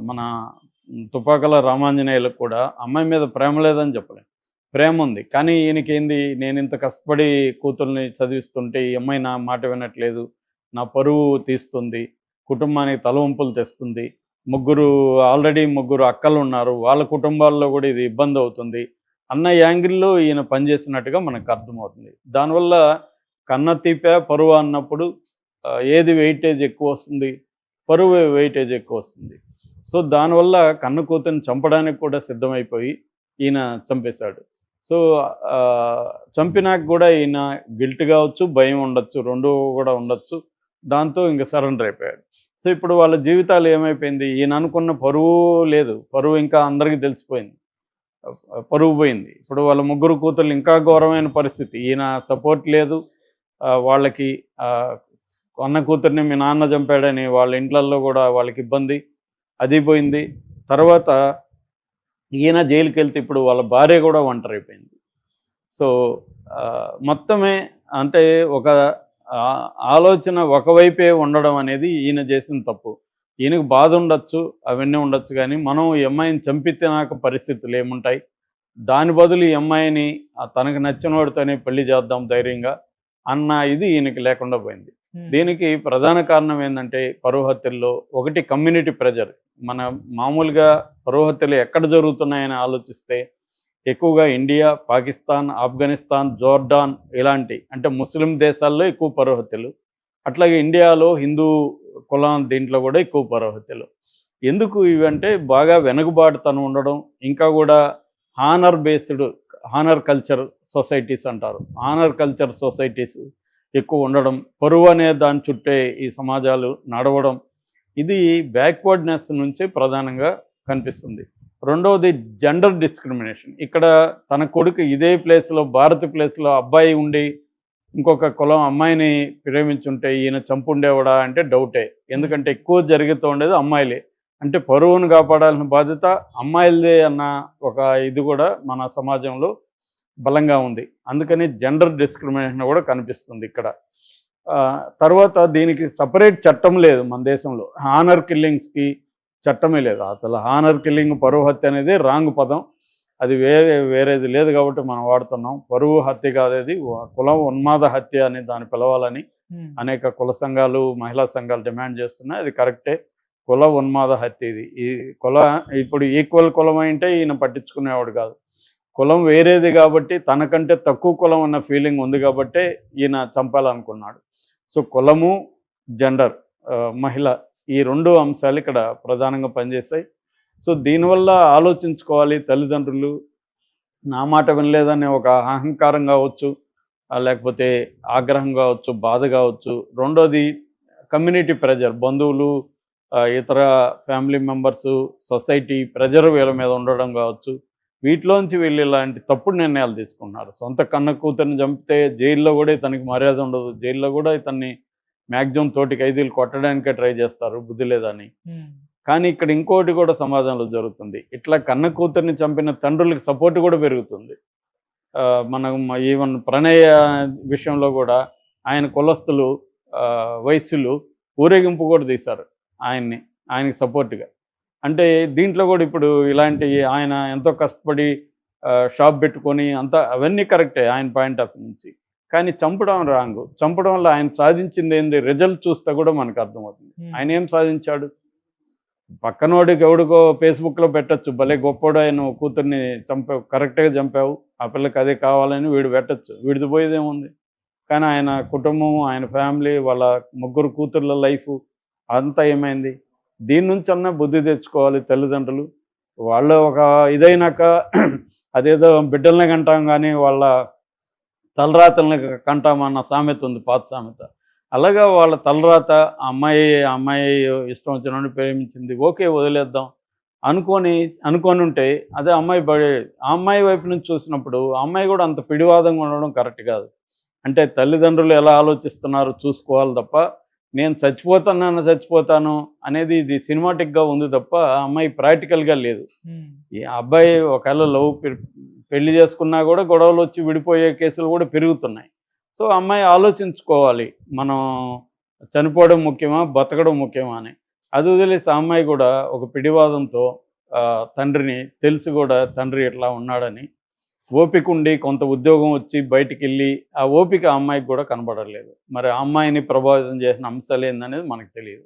మన తుపాకుల రామాంజనేయులకు కూడా అమ్మాయి మీద ప్రేమ లేదని చెప్పలేం. ప్రేమ ఉంది. కానీ ఈయనకేంది, నేనింత కష్టపడి కూతుర్ని చదివిస్తుంటే ఈ అమ్మాయి నా మాట వినట్లేదు. నా పరువు తీస్తుంది. కుటుంబానికి తలవంపులు తెస్తుంది. ఆల్రెడీ ముగ్గురు అక్కలున్నారు. వాళ్ళ కుటుంబాల్లో కూడా ఇది ఇబ్బందవుతుంది అన్న యాంగిల్‌లో ఈయన పనిచేసినట్టుగా మనకు అర్థమవుతుంది. దానివల్ల కన్న తీపా, పరువా అన్నప్పుడు ఏది వెయిటేజ్ ఎక్కువొస్తుంది? పరువు వెయిటేజ్ ఎక్కువొస్తుంది. సో, దానివల్ల కన్న కూతురిని చంపడానికి కూడా సిద్ధమైపోయి ఈయన చంపేశాడు. సో, చంపినాక గూడా ఈయన గిల్ట్ గావచ్చు, భయం ఉండొచ్చు. 2 గూడా ఉండొచ్చు. దాంతో ఇంక సరెండర్ అయిపోయాడు. సో, ఇప్పుడు వాళ్ళ జీవితాలు ఏమైపోయింది? ఈయన అనుకున్న పరువు లేదు. పరువు ఇంకా అందరికి తెలిసిపోయింది. పరువు పోయింది. ఇప్పుడు వాళ్ళ ముగ్గురు కూతుర్లు ఇంకా ఘోరమైన పరిస్థితి. ఈయన సపోర్ట్ లేదు. వాళ్ళకి అన్న కూతురిని మీ నాన్న చంపాడని వాళ్ళ ఇంట్లల్లో గూడా వాళ్ళకి ఇబ్బంది. అది పోయింది. తర్వాత ఈయన జైలుకెళ్తే ఇప్పుడు వాళ్ళ భార్య గూడా ఒంటరైపోయింది. సో, మొత్తమే అంటే ఒక ఆలోచన ఒకవైపే ఉండడం అనేది ఈయన చేసిన తప్పు. ఈయనకు బాధ ఉండొచ్చు, అవన్నీ ఉండొచ్చు గానీ, మనం ఈ అమ్మాయిని చంపితే పరిస్థితులు ఏముంటాయి? దాని బదులు ఈ అమ్మాయిని తనకు నచ్చినోడితోనే పెళ్లి చేద్దాం ధైర్యంగా అన్న ఇది ఈయనకి లేకుండా పోయింది. దీనికి ప్రధాన కారణం ఏందంటే పరువు హత్యల్లో ఒకటి కమ్యూనిటీ ప్రెజర్. మన మామూలుగా పరువు హత్యలు ఎక్కడ జరుగుతున్నాయని ఆలోచిస్తే ఎక్కువగా ఇండియా, పాకిస్తాన్, ఆఫ్ఘనిస్తాన్, జోర్డాన్ ఇలాంటి అంటే ముస్లిం దేశాల్లో ఎక్కువ పరువు హత్యలు. అట్లాగే ఇండియాలో హిందూ కులం దీంట్లో కూడా ఎక్కువ పరువు హత్యలు. ఎందుకు ఇవంటే బాగా వెనుకబాటుతనం ఉండడం, ఇంకా కూడా హానర్ కల్చర్ సొసైటీస్ అంటారు. హానర్ కల్చర్ సొసైటీస్ ఎక్కువ ఉండడం, పరువు అనే దాని చుట్టే ఈ సమాజాలు నడవడం, ఇది బ్యాక్వర్డ్‌నెస్ నుంచే ప్రధానంగా కనిపిస్తుంది. రెండవది జెండర్ డిస్క్రిమినేషన్. ఇక్కడ తన కొడుకు ఇదే ప్లేస్‌లో భారత్ ప్లేస్‌లో అబ్బాయి ఉండి ఇంకొక కులం అమ్మాయిని ప్రేమించుంటే ఈయన చంపుండేవాడా అంటే డౌటే. ఎందుకంటే ఎక్కువ జరుగుతూ ఉండేది అమ్మాయిలే. అంటే పరువును కాపాడాల్సిన బాధ్యత అమ్మాయిలదే అన్న ఒక ఇది కూడా మన సమాజంలో బలంగా ఉంది. అందుకని జెండర్ డిస్క్రిమినేషన్ కూడా కనిపిస్తుంది ఇక్కడ. తర్వాత దీనికి సెపరేట్ చట్టం లేదు మన దేశంలో. హానర్ కిల్లింగ్స్‌కి చట్టమే లేదు. అసలు హానర్ కిల్లింగ్, పరువు హత్య అనేది రాంగ్ పదం. అది వేరేది లేదు కాబట్టి మనం వాడుతున్నాం. పరువు హత్య కాదది. కులం ఉన్మాద హత్య అని దాన్ని పిలవాలని అనేక కుల సంఘాలు, మహిళా సంఘాలు డిమాండ్ చేస్తున్నాయి. అది కరెక్టే. కుల ఉన్మాద హత్య ఇది. ఇప్పుడు ఈక్వల్ కులం అంటే ఈయన పట్టించుకునేవాడు కాదు. కులం వేరేది కాబట్టి తనకంటే తక్కువ కులం అన్న ఫీలింగ్ ఉంది కాబట్టే ఈయన చంపాలనుకున్నాడు. సో, కులము, జెండర్, మహిళ ఈ 2 అంశాలు ఇక్కడ ప్రధానంగా పనిచేస్తాయి. సో, దీనివల్ల ఆలోచించుకోవాలి తల్లిదండ్రులు. నా మాట వినలేదనే ఒక అహంకారం కావచ్చు, లేకపోతే ఆగ్రహం కావచ్చు, బాధ కావచ్చు. రెండోది కమ్యూనిటీ ప్రెజర్, బంధువులు, ఇతర ఫ్యామిలీ మెంబర్సు, సొసైటీ ప్రెజర్ వీళ్ళ మీద ఉండడం కావచ్చు. వీటిలోంచి వీళ్ళు ఇలాంటి తప్పుడు నిర్ణయాలు తీసుకున్నారు. సొంత కన్న కూతురిని చంపితే జైల్లో కూడా ఇతనికి మర్యాద ఉండదు. జైల్లో కూడా ఇతన్ని మ్యాక్సిమం తోటి ఖైదీలు కొట్టడానికే ట్రై చేస్తారు బుద్ధి లేదని. కానీ ఇక్కడ ఇంకోటి కూడా సమాజంలో జరుగుతుంది. ఇట్లా కన్న కూతురిని చంపిన తండ్రులకి సపోర్ట్ కూడా పెరుగుతుంది. మనం ఈవెన్ ప్రణయ విషయంలో కూడా ఆయన కులస్తులు, వైశ్యులు ఊరేగింపు కూడా తీశారు ఆయనకి సపోర్ట్‌గా. అంటే దీంట్లో కూడా ఇప్పుడు ఇలాంటి ఆయన ఎంతో కష్టపడి షాప్ పెట్టుకొని అవన్నీ కరెక్టే ఆయన పాయింట్ ఆఫ్ నుంచి. కానీ చంపడం రాంగు. చంపడం వల్ల ఆయన సాధించింది ఏంది? రిజల్ట్ చూస్తే కూడా మనకు అర్థమవుతుంది. ఆయన ఏం సాధించాడు? పక్కనోడికి ఎవడికో ఫేస్‌బుక్‌లో పెట్టొచ్చు. భలే గొప్పోడాయే, నువ్వు కూతుర్ని చంపావు, కరెక్ట్‌గా చంపావు. ఆ పిల్లకి అదే కావాలని వీడు పెట్టొచ్చు. వీడిది పోయేదేముంది? కానీ ఆయన కుటుంబం, ఆయన ఫ్యామిలీ, వాళ్ళ ముగ్గురు కూతుర్ల లైఫు అంతా ఏమైంది? దీని నుంచన్నా బుద్ధి తెచ్చుకోవాలి తల్లిదండ్రులు. వాళ్ళు ఒక ఇదైనాక అదేదో బిడ్డల్ని కంటాం కానీ వాళ్ళ తలరాతల్ని కంటామన్న సామెత ఉంది, పాత సామెత. అలాగా వాళ్ళ తలరాత అమ్మాయి ఇష్టం వచ్చినోడిని ప్రేమించింది, ఓకే వదిలేద్దాం అనుకోనుంటే అదే అమ్మాయి ఆ అమ్మాయి వైపు నుంచి చూసినప్పుడు ఆ అమ్మాయి కూడా అంత పిడివాదంగా ఉండడం కరెక్ట్ కాదు. అంటే తల్లిదండ్రులు ఎలా ఆలోచిస్తున్నారో చూసుకోవాలి తప్ప, నేను చచ్చిపోతాను అనేది ఇది సినిమాటిక్‌గా ఉంది తప్ప ఆ అమ్మాయి ప్రాక్టికల్‌గా లేదు. ఈ అబ్బాయి ఒకవేళ పెళ్లి చేసుకున్నా కూడా గొడవలొచ్చి విడిపోయే కేసులు కూడా పెరుగుతున్నాయి. సో, అమ్మాయి ఆలోచించుకోవాలి. మనం చనిపోవడం ముఖ్యమా? బతకడం ముఖ్యమా అని. అది వదిలేసి ఆ అమ్మాయి కూడా ఒక పిడివాదంతో తండ్రిని తెలిసి కూడా తండ్రి ఇట్లా ఉన్నాడని ఓపిక ఉండి కొంత ఉద్యోగం వచ్చి బయటికెళ్ళి ఆ ఓపిక ఆ అమ్మాయికి కూడా కనబడలేదు. మరి ఆ అమ్మాయిని ప్రభావితం చేసిన అంశాలేందనేది మనకు తెలీదు.